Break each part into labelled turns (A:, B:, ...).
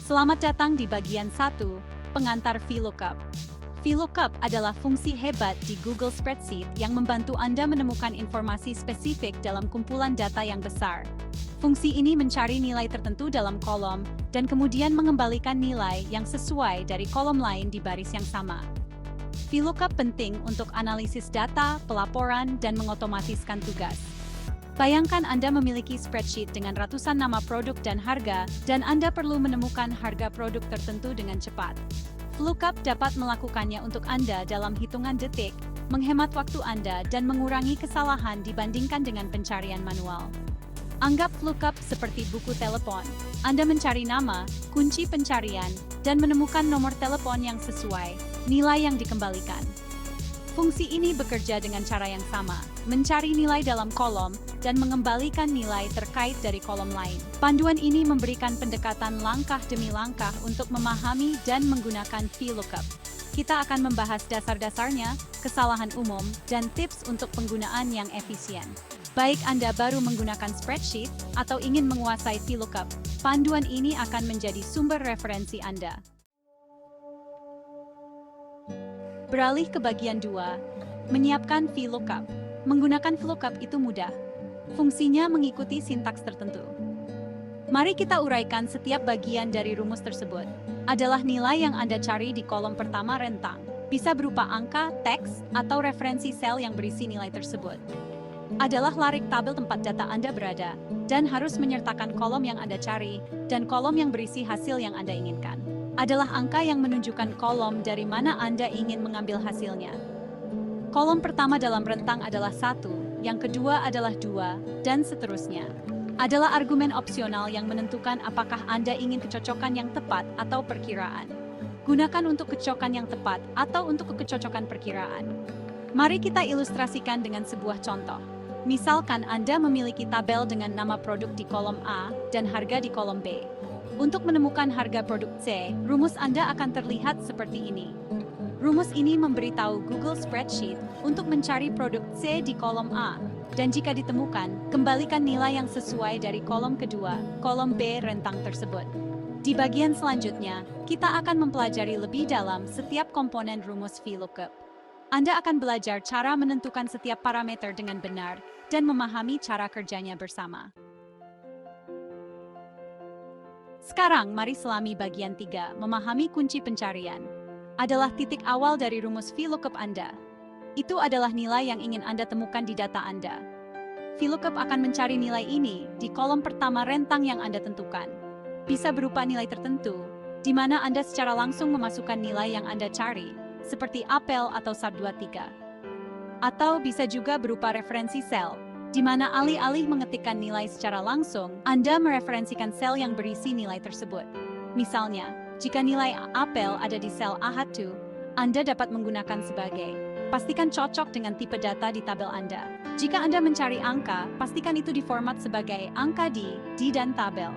A: Selamat datang di bagian 1, pengantar VLOOKUP. VLOOKUP adalah fungsi hebat di Google Spreadsheet yang membantu Anda menemukan informasi spesifik dalam kumpulan data yang besar. Fungsi ini mencari nilai tertentu dalam kolom, dan kemudian mengembalikan nilai yang sesuai dari kolom lain di baris yang sama. VLOOKUP penting untuk analisis data, pelaporan, dan mengotomatiskan tugas. Bayangkan Anda memiliki spreadsheet dengan ratusan nama produk dan harga, dan Anda perlu menemukan harga produk tertentu dengan cepat. VLOOKUP dapat melakukannya untuk Anda dalam hitungan detik, menghemat waktu Anda dan mengurangi kesalahan dibandingkan dengan pencarian manual. Anggap VLOOKUP seperti buku telepon. Anda mencari nama, kunci pencarian, dan menemukan nomor telepon yang sesuai, nilai yang dikembalikan. Fungsi ini bekerja dengan cara yang sama, mencari nilai dalam kolom, dan mengembalikan nilai terkait dari kolom lain. Panduan ini memberikan pendekatan langkah demi langkah untuk memahami dan menggunakan VLOOKUP. Kita akan membahas dasar-dasarnya, kesalahan umum, dan tips untuk penggunaan yang efisien. Baik Anda baru menggunakan spreadsheet atau ingin menguasai VLOOKUP, panduan ini akan menjadi sumber referensi Anda. Beralih ke bagian 2, menyiapkan VLOOKUP. Menggunakan VLOOKUP itu mudah. Fungsinya mengikuti sintaks tertentu. Mari kita uraikan setiap bagian dari rumus tersebut. Adalah nilai yang Anda cari di kolom pertama rentang. Bisa berupa angka, teks, atau referensi sel yang berisi nilai tersebut. Adalah larik tabel tempat data Anda berada, dan harus menyertakan kolom yang Anda cari, dan kolom yang berisi hasil yang Anda inginkan. Adalah angka yang menunjukkan kolom dari mana Anda ingin mengambil hasilnya. Kolom pertama dalam rentang adalah 1, yang kedua adalah 2, dan seterusnya. Adalah argumen opsional yang menentukan apakah Anda ingin kecocokan yang tepat atau perkiraan. Gunakan untuk kecocokan yang tepat atau untuk kecocokan perkiraan. Mari kita ilustrasikan dengan sebuah contoh. Misalkan Anda memiliki tabel dengan nama produk di kolom A dan harga di kolom B. Untuk menemukan harga produk C, rumus Anda akan terlihat seperti ini. Rumus ini memberitahu Google Spreadsheet untuk mencari produk C di kolom A, dan jika ditemukan, kembalikan nilai yang sesuai dari kolom kedua, kolom B rentang tersebut. Di bagian selanjutnya, kita akan mempelajari lebih dalam setiap komponen rumus VLOOKUP. Anda akan belajar cara menentukan setiap parameter dengan benar, dan memahami cara kerjanya bersama. Sekarang mari selami bagian 3, memahami kunci pencarian. Adalah titik awal dari rumus VLOOKUP Anda. Itu adalah nilai yang ingin Anda temukan di data Anda. VLOOKUP akan mencari nilai ini di kolom pertama rentang yang Anda tentukan. Bisa berupa nilai tertentu, di mana Anda secara langsung memasukkan nilai yang Anda cari, seperti apel atau SAT23. Atau bisa juga berupa referensi sel, di mana alih-alih mengetikkan nilai secara langsung, Anda mereferensikan sel yang berisi nilai tersebut. Misalnya, jika nilai apel ada di sel AH2, Anda dapat menggunakan sebagai, pastikan cocok dengan tipe data di tabel Anda. Jika Anda mencari angka, pastikan itu diformat sebagai angka di dan tabel.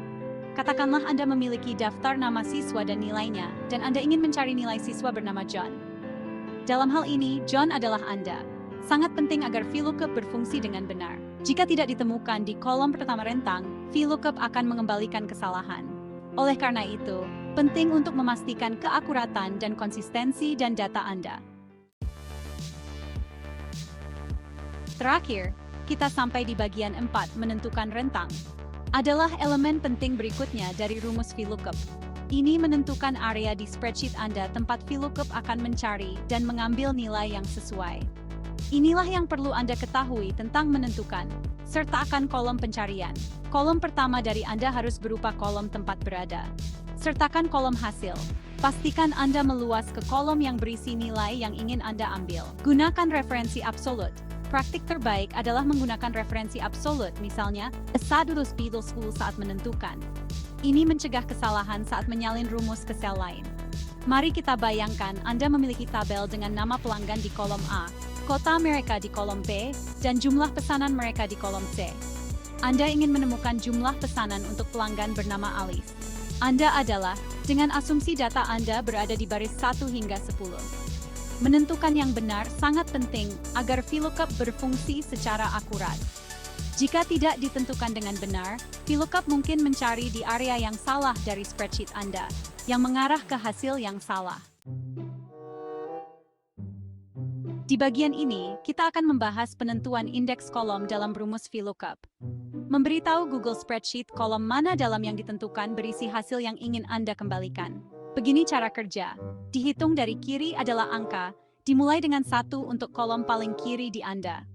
A: Katakanlah Anda memiliki daftar nama siswa dan nilainya, dan Anda ingin mencari nilai siswa bernama John. Dalam hal ini, John adalah Anda. Sangat penting agar VLOOKUP berfungsi dengan benar. Jika tidak ditemukan di kolom pertama rentang, VLOOKUP akan mengembalikan kesalahan. Oleh karena itu, penting untuk memastikan keakuratan dan konsistensi dan data Anda. Terakhir, kita sampai di bagian 4, menentukan rentang. Adalah elemen penting berikutnya dari rumus VLOOKUP. Ini menentukan area di spreadsheet Anda tempat VLOOKUP akan mencari dan mengambil nilai yang sesuai. Inilah yang perlu Anda ketahui tentang menentukan. Sertakan kolom pencarian. Kolom pertama dari Anda harus berupa kolom tempat berada. Sertakan kolom hasil. Pastikan Anda meluas ke kolom yang berisi nilai yang ingin Anda ambil. Gunakan referensi absolut. Praktik terbaik adalah menggunakan referensi absolut, misalnya, SAT10 saat menentukan. Ini mencegah kesalahan saat menyalin rumus ke sel lain. Mari kita bayangkan Anda memiliki tabel dengan nama pelanggan di kolom A, kota mereka di kolom B, dan jumlah pesanan mereka di kolom C. Anda ingin menemukan jumlah pesanan untuk pelanggan bernama Alif. Anda adalah, dengan asumsi data Anda berada di baris 1 hingga 10. Menentukan yang benar sangat penting agar VLOOKUP berfungsi secara akurat. Jika tidak ditentukan dengan benar, VLOOKUP mungkin mencari di area yang salah dari spreadsheet Anda, yang mengarah ke hasil yang salah. Di bagian ini, kita akan membahas penentuan indeks kolom dalam rumus VLOOKUP. Memberitahu Google Spreadsheet kolom mana dalam yang ditentukan berisi hasil yang ingin Anda kembalikan. Begini cara kerja. Dihitung dari kiri adalah angka, dimulai dengan 1 untuk kolom paling kiri di Anda.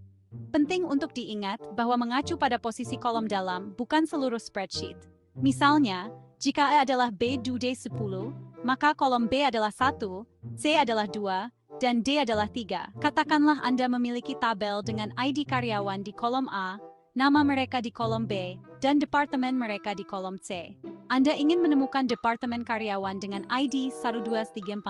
A: Penting untuk diingat bahwa mengacu pada posisi kolom dalam bukan seluruh spreadsheet. Misalnya, jika A adalah B due 10, maka kolom B adalah 1, C adalah 2, dan D adalah 3. Katakanlah Anda memiliki tabel dengan ID karyawan di kolom A, nama mereka di kolom B, dan departemen mereka di kolom C. Anda ingin menemukan departemen karyawan dengan ID 12345.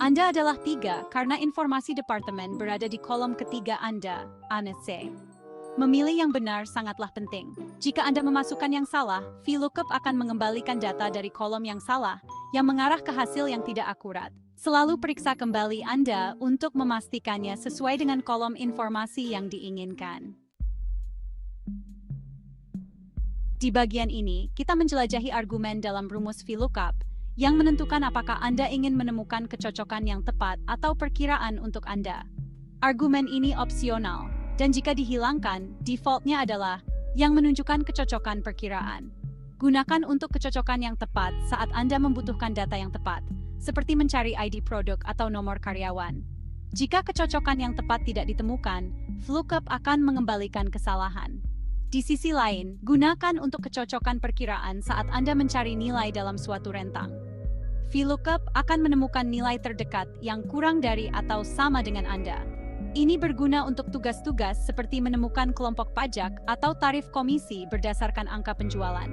A: Anda adalah 3 karena informasi departemen berada di kolom ketiga Anda, A dan C. Memilih yang benar sangatlah penting. Jika Anda memasukkan yang salah, VLOOKUP akan mengembalikan data dari kolom yang salah, yang mengarah ke hasil yang tidak akurat. Selalu periksa kembali Anda untuk memastikannya sesuai dengan kolom informasi yang diinginkan. Di bagian ini, kita menjelajahi argumen dalam rumus VLOOKUP yang menentukan apakah Anda ingin menemukan kecocokan yang tepat atau perkiraan untuk Anda. Argumen ini opsional, dan jika dihilangkan, defaultnya adalah yang menunjukkan kecocokan perkiraan. Gunakan untuk kecocokan yang tepat saat Anda membutuhkan data yang tepat, seperti mencari ID produk atau nomor karyawan. Jika kecocokan yang tepat tidak ditemukan, VLOOKUP akan mengembalikan kesalahan. Di sisi lain, gunakan untuk kecocokan perkiraan saat Anda mencari nilai dalam suatu rentang. VLOOKUP akan menemukan nilai terdekat yang kurang dari atau sama dengan Anda. Ini berguna untuk tugas-tugas seperti menemukan kelompok pajak atau tarif komisi berdasarkan angka penjualan.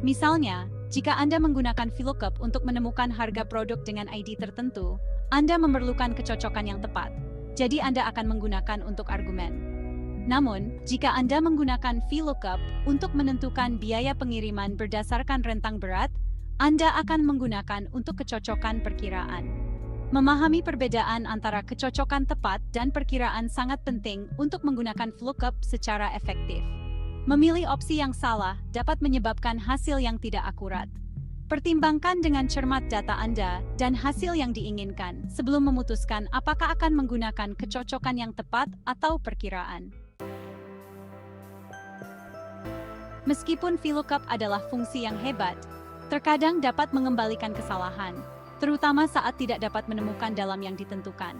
A: Misalnya, jika Anda menggunakan VLOOKUP untuk menemukan harga produk dengan ID tertentu, Anda memerlukan kecocokan yang tepat, jadi Anda akan menggunakan untuk argumen. Namun, jika Anda menggunakan VLOOKUP untuk menentukan biaya pengiriman berdasarkan rentang berat, Anda akan menggunakan untuk kecocokan perkiraan. Memahami perbedaan antara kecocokan tepat dan perkiraan sangat penting untuk menggunakan VLOOKUP secara efektif. Memilih opsi yang salah dapat menyebabkan hasil yang tidak akurat. Pertimbangkan dengan cermat data Anda dan hasil yang diinginkan sebelum memutuskan apakah akan menggunakan kecocokan yang tepat atau perkiraan. Meskipun VLOOKUP adalah fungsi yang hebat, terkadang dapat mengembalikan kesalahan, terutama saat tidak dapat menemukan dalam yang ditentukan.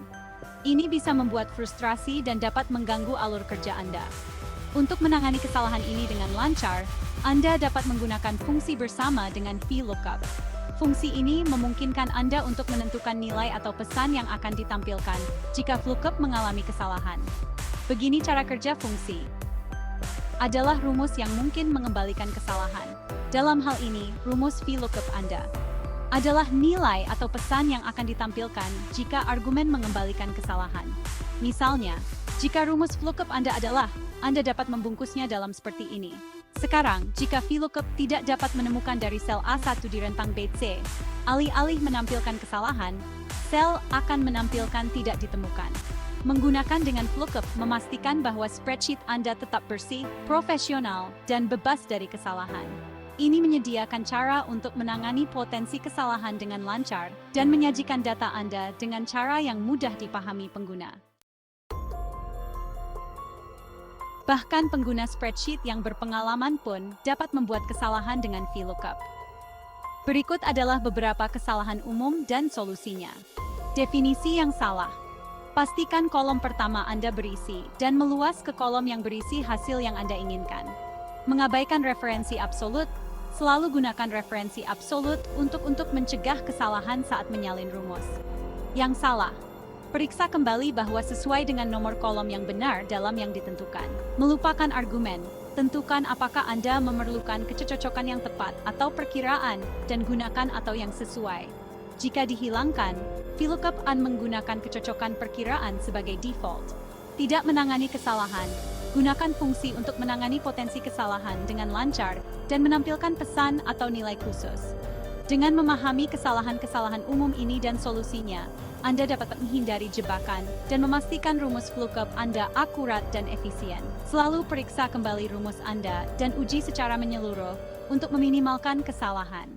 A: Ini bisa membuat frustrasi dan dapat mengganggu alur kerja Anda. Untuk menangani kesalahan ini dengan lancar, Anda dapat menggunakan fungsi bersama dengan VLOOKUP. Fungsi ini memungkinkan Anda untuk menentukan nilai atau pesan yang akan ditampilkan jika VLOOKUP mengalami kesalahan. Begini cara kerja fungsi. Adalah rumus yang mungkin mengembalikan kesalahan. Dalam hal ini, rumus VLOOKUP Anda adalah nilai atau pesan yang akan ditampilkan jika argumen mengembalikan kesalahan. Misalnya, jika rumus VLOOKUP Anda dapat membungkusnya dalam seperti ini. Sekarang, jika VLOOKUP tidak dapat menemukan dari sel A1 di rentang BC, alih-alih menampilkan kesalahan, sel akan menampilkan tidak ditemukan. Menggunakan dengan VLOOKUP memastikan bahwa spreadsheet Anda tetap bersih, profesional, dan bebas dari kesalahan. Ini menyediakan cara untuk menangani potensi kesalahan dengan lancar dan menyajikan data Anda dengan cara yang mudah dipahami pengguna. Bahkan pengguna spreadsheet yang berpengalaman pun dapat membuat kesalahan dengan VLOOKUP. Berikut adalah beberapa kesalahan umum dan solusinya. Definisi yang salah. Pastikan kolom pertama Anda berisi dan meluas ke kolom yang berisi hasil yang Anda inginkan. Mengabaikan referensi absolut. Selalu gunakan referensi absolut untuk mencegah kesalahan saat menyalin rumus. Yang salah. Periksa kembali bahwa sesuai dengan nomor kolom yang benar dalam yang ditentukan. Melupakan argumen. Tentukan apakah Anda memerlukan kecocokan yang tepat atau perkiraan dan gunakan atau yang sesuai. Jika dihilangkan, VLOOKUP akan menggunakan kecocokan perkiraan sebagai default. Tidak menangani kesalahan. Gunakan fungsi untuk menangani potensi kesalahan dengan lancar dan menampilkan pesan atau nilai khusus. Dengan memahami kesalahan-kesalahan umum ini dan solusinya, Anda dapat menghindari jebakan dan memastikan rumus VLOOKUP Anda akurat dan efisien. Selalu periksa kembali rumus Anda dan uji secara menyeluruh untuk meminimalkan kesalahan.